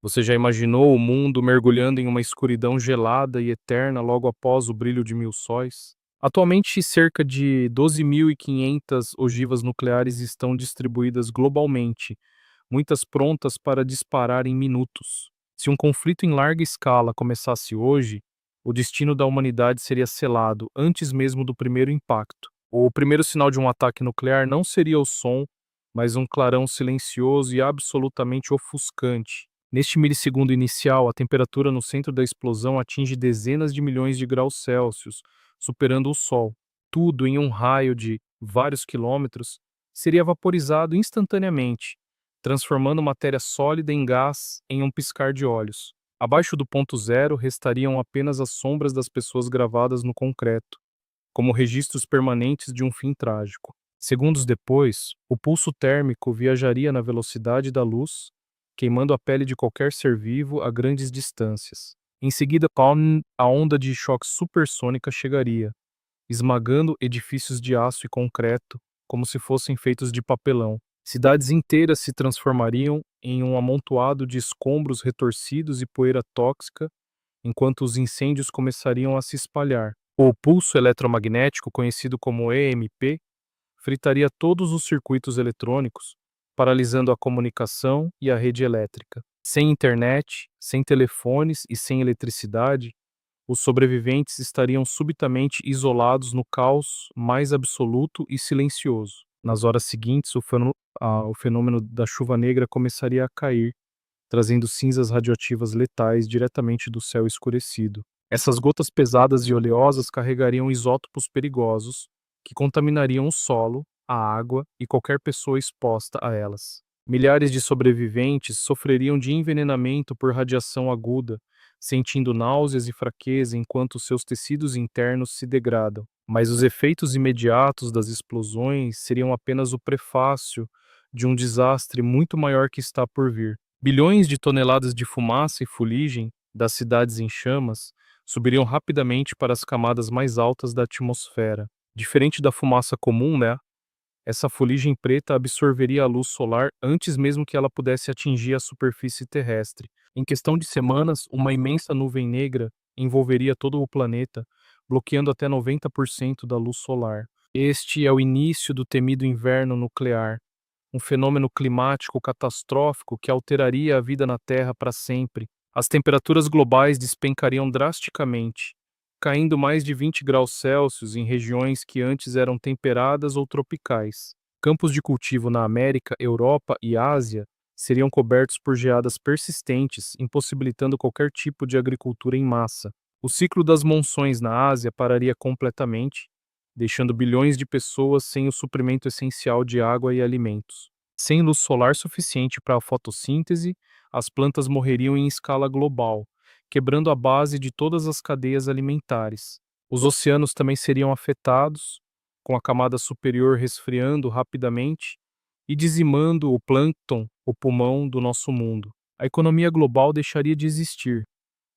Você já imaginou o mundo mergulhando em uma escuridão gelada e eterna logo após o brilho de mil sóis? Atualmente, cerca de 12.500 ogivas nucleares estão distribuídas globalmente, muitas prontas para disparar em minutos. Se um conflito em larga escala começasse hoje, o destino da humanidade seria selado antes mesmo do primeiro impacto. O primeiro sinal de um ataque nuclear não seria o som, mas um clarão silencioso e absolutamente ofuscante. Neste milissegundo inicial, a temperatura no centro da explosão atinge dezenas de milhões de graus Celsius, superando o Sol. Tudo em um raio de vários quilômetros seria vaporizado instantaneamente, transformando matéria sólida em gás em um piscar de olhos. Abaixo do ponto zero restariam apenas as sombras das pessoas gravadas no concreto, como registros permanentes de um fim trágico. Segundos depois, o pulso térmico viajaria na velocidade da luz, queimando a pele de qualquer ser vivo a grandes distâncias. Em seguida, a onda de choque supersônica chegaria, esmagando edifícios de aço e concreto, como se fossem feitos de papelão. Cidades inteiras se transformariam em um amontoado de escombros retorcidos e poeira tóxica, enquanto os incêndios começariam a se espalhar. O pulso eletromagnético, conhecido como EMP, fritaria todos os circuitos eletrônicos, paralisando a comunicação e a rede elétrica. Sem internet, sem telefones e sem eletricidade, os sobreviventes estariam subitamente isolados no caos mais absoluto e silencioso. Nas horas seguintes, o fenômeno da chuva negra começaria a cair, trazendo cinzas radioativas letais diretamente do céu escurecido. Essas gotas pesadas e oleosas carregariam isótopos perigosos que contaminariam o solo, a água e qualquer pessoa exposta a elas. Milhares de sobreviventes sofreriam de envenenamento por radiação aguda, sentindo náuseas e fraqueza enquanto seus tecidos internos se degradam. Mas os efeitos imediatos das explosões seriam apenas o prefácio de um desastre muito maior que está por vir. Bilhões de toneladas de fumaça e fuligem das cidades em chamas subiriam rapidamente para as camadas mais altas da atmosfera. Diferente da fumaça comum, né? Essa fuligem preta absorveria a luz solar antes mesmo que ela pudesse atingir a superfície terrestre. Em questão de semanas, uma imensa nuvem negra envolveria todo o planeta, bloqueando até 90% da luz solar. Este é o início do temido inverno nuclear, um fenômeno climático catastrófico que alteraria a vida na Terra para sempre. As temperaturas globais despencariam drasticamente, caindo mais de 20 graus Celsius em regiões que antes eram temperadas ou tropicais. Campos de cultivo na América, Europa e Ásia seriam cobertos por geadas persistentes, impossibilitando qualquer tipo de agricultura em massa. O ciclo das monções na Ásia pararia completamente, deixando bilhões de pessoas sem o suprimento essencial de água e alimentos. Sem luz solar suficiente para a fotossíntese, as plantas morreriam em escala global, quebrando a base de todas as cadeias alimentares. Os oceanos também seriam afetados, com a camada superior resfriando rapidamente e dizimando o plâncton, o pulmão do nosso mundo. A economia global deixaria de existir,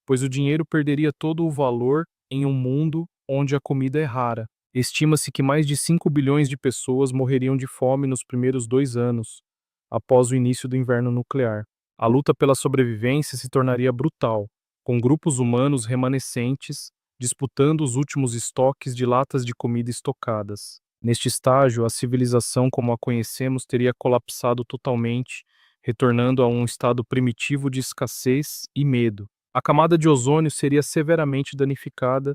pois o dinheiro perderia todo o valor em um mundo onde a comida é rara. Estima-se que mais de 5 bilhões de pessoas morreriam de fome nos primeiros 2 anos, após o início do inverno nuclear. A luta pela sobrevivência se tornaria brutal, com grupos humanos remanescentes disputando os últimos estoques de latas de comida estocadas. Neste estágio, a civilização como a conhecemos teria colapsado totalmente, retornando a um estado primitivo de escassez e medo. A camada de ozônio seria severamente danificada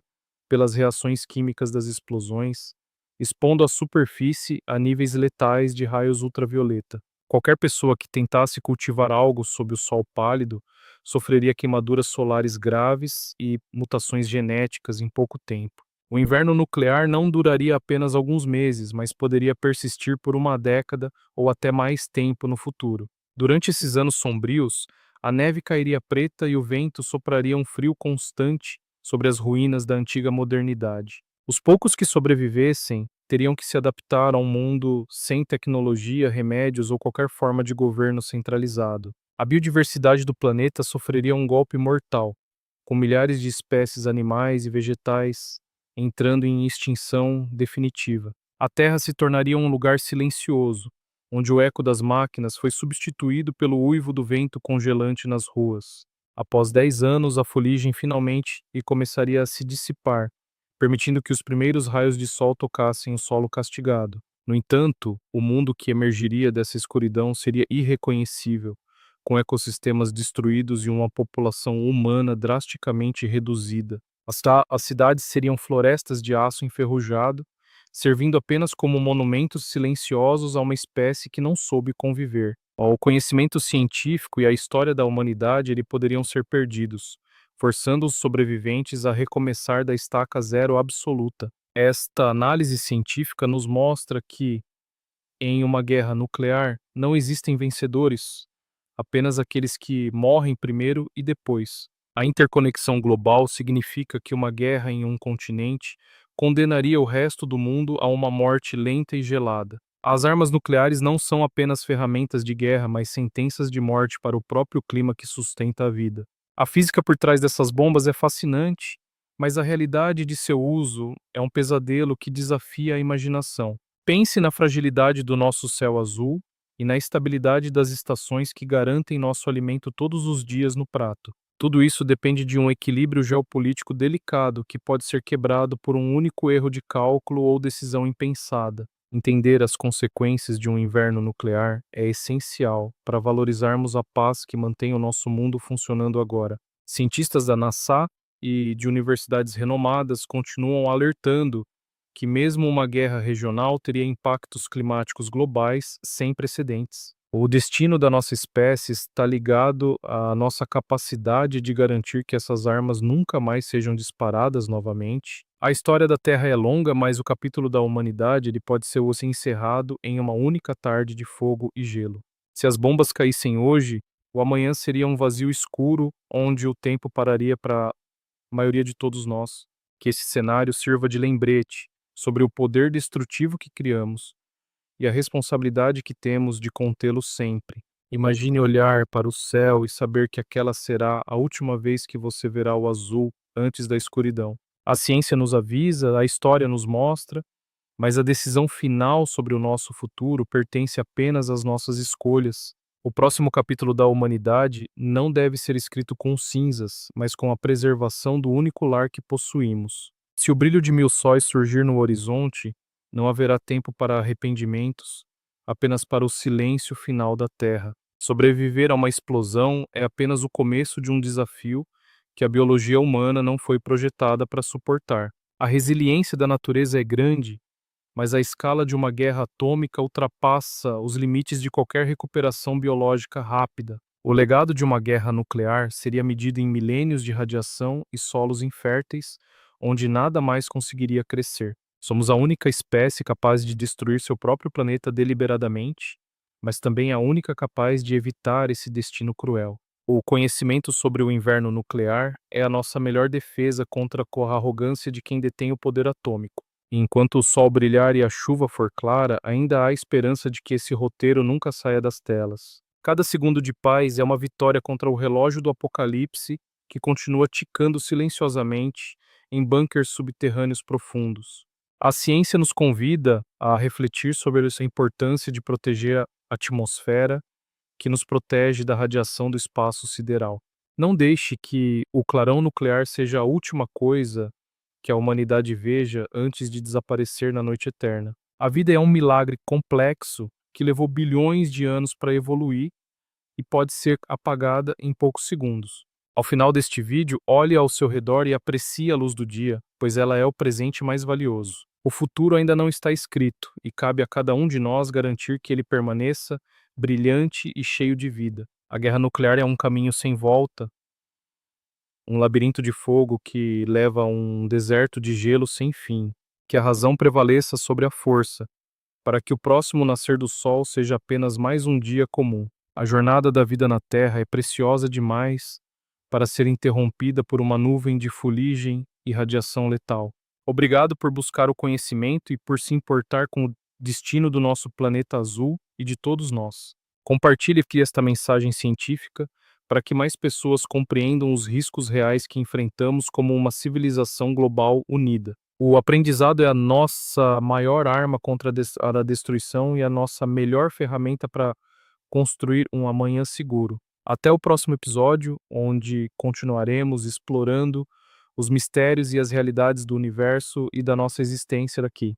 pelas reações químicas das explosões, expondo a superfície a níveis letais de raios ultravioleta. Qualquer pessoa que tentasse cultivar algo sob o sol pálido sofreria queimaduras solares graves e mutações genéticas em pouco tempo. O inverno nuclear não duraria apenas alguns meses, mas poderia persistir por uma década ou até mais tempo no futuro. Durante esses anos sombrios, a neve cairia preta e o vento sopraria um frio constante sobre as ruínas da antiga modernidade. Os poucos que sobrevivessem teriam que se adaptar a um mundo sem tecnologia, remédios ou qualquer forma de governo centralizado. A biodiversidade do planeta sofreria um golpe mortal, com milhares de espécies animais e vegetais entrando em extinção definitiva. A Terra se tornaria um lugar silencioso, onde o eco das máquinas foi substituído pelo uivo do vento congelante nas ruas. Após 10 anos, a fuligem finalmente começaria a se dissipar, permitindo que os primeiros raios de sol tocassem o solo castigado. No entanto, o mundo que emergiria dessa escuridão seria irreconhecível, com ecossistemas destruídos e uma população humana drasticamente reduzida. As cidades seriam florestas de aço enferrujado, servindo apenas como monumentos silenciosos a uma espécie que não soube conviver. O conhecimento científico e a história da humanidade poderiam ser perdidos, forçando os sobreviventes a recomeçar da estaca zero absoluta. Esta análise científica nos mostra que, em uma guerra nuclear, não existem vencedores, apenas aqueles que morrem primeiro e depois. A interconexão global significa que uma guerra em um continente condenaria o resto do mundo a uma morte lenta e gelada. As armas nucleares não são apenas ferramentas de guerra, mas sentenças de morte para o próprio clima que sustenta a vida. A física por trás dessas bombas é fascinante, mas a realidade de seu uso é um pesadelo que desafia a imaginação. Pense na fragilidade do nosso céu azul e na estabilidade das estações que garantem nosso alimento todos os dias no prato. Tudo isso depende de um equilíbrio geopolítico delicado que pode ser quebrado por um único erro de cálculo ou decisão impensada. Entender as consequências de um inverno nuclear é essencial para valorizarmos a paz que mantém o nosso mundo funcionando agora. Cientistas da NASA e de universidades renomadas continuam alertando que mesmo uma guerra regional teria impactos climáticos globais sem precedentes. O destino da nossa espécie está ligado à nossa capacidade de garantir que essas armas nunca mais sejam disparadas novamente. A história da Terra é longa, mas o capítulo da humanidade pode ser encerrado em uma única tarde de fogo e gelo. Se as bombas caíssem hoje, o amanhã seria um vazio escuro onde o tempo pararia para a maioria de todos nós. Que esse cenário sirva de lembrete sobre o poder destrutivo que criamos e a responsabilidade que temos de contê-lo sempre. Imagine olhar para o céu e saber que aquela será a última vez que você verá o azul antes da escuridão. A ciência nos avisa, a história nos mostra, mas a decisão final sobre o nosso futuro pertence apenas às nossas escolhas. O próximo capítulo da humanidade não deve ser escrito com cinzas, mas com a preservação do único lar que possuímos. Se o brilho de 1000 sóis surgir no horizonte, não haverá tempo para arrependimentos, apenas para o silêncio final da Terra. Sobreviver a uma explosão é apenas o começo de um desafio que a biologia humana não foi projetada para suportar. A resiliência da natureza é grande, mas a escala de uma guerra atômica ultrapassa os limites de qualquer recuperação biológica rápida. O legado de uma guerra nuclear seria medido em milênios de radiação e solos inférteis, onde nada mais conseguiria crescer. Somos a única espécie capaz de destruir seu próprio planeta deliberadamente, mas também a única capaz de evitar esse destino cruel. O conhecimento sobre o inverno nuclear é a nossa melhor defesa contra a arrogância de quem detém o poder atômico. E enquanto o sol brilhar e a chuva for clara, ainda há esperança de que esse roteiro nunca saia das telas. Cada segundo de paz é uma vitória contra o relógio do apocalipse que continua ticando silenciosamente em bunkers subterrâneos profundos. A ciência nos convida a refletir sobre essa importância de proteger a atmosfera que nos protege da radiação do espaço sideral. Não deixe que o clarão nuclear seja a última coisa que a humanidade veja antes de desaparecer na noite eterna. A vida é um milagre complexo que levou bilhões de anos para evoluir e pode ser apagada em poucos segundos. Ao final deste vídeo, olhe ao seu redor e aprecie a luz do dia, pois ela é o presente mais valioso. O futuro ainda não está escrito e cabe a cada um de nós garantir que ele permaneça brilhante e cheio de vida. A guerra nuclear é um caminho sem volta, um labirinto de fogo que leva a um deserto de gelo sem fim. Que a razão prevaleça sobre a força, para que o próximo nascer do sol seja apenas mais um dia comum. A jornada da vida na Terra é preciosa demais para ser interrompida por uma nuvem de fuligem e radiação letal. Obrigado por buscar o conhecimento e por se importar com o destino do nosso planeta azul e de todos nós. Compartilhe aqui esta mensagem científica para que mais pessoas compreendam os riscos reais que enfrentamos como uma civilização global unida. O aprendizado é a nossa maior arma contra a destruição e a nossa melhor ferramenta para construir um amanhã seguro. Até o próximo episódio, onde continuaremos explorando os mistérios e as realidades do universo e da nossa existência aqui.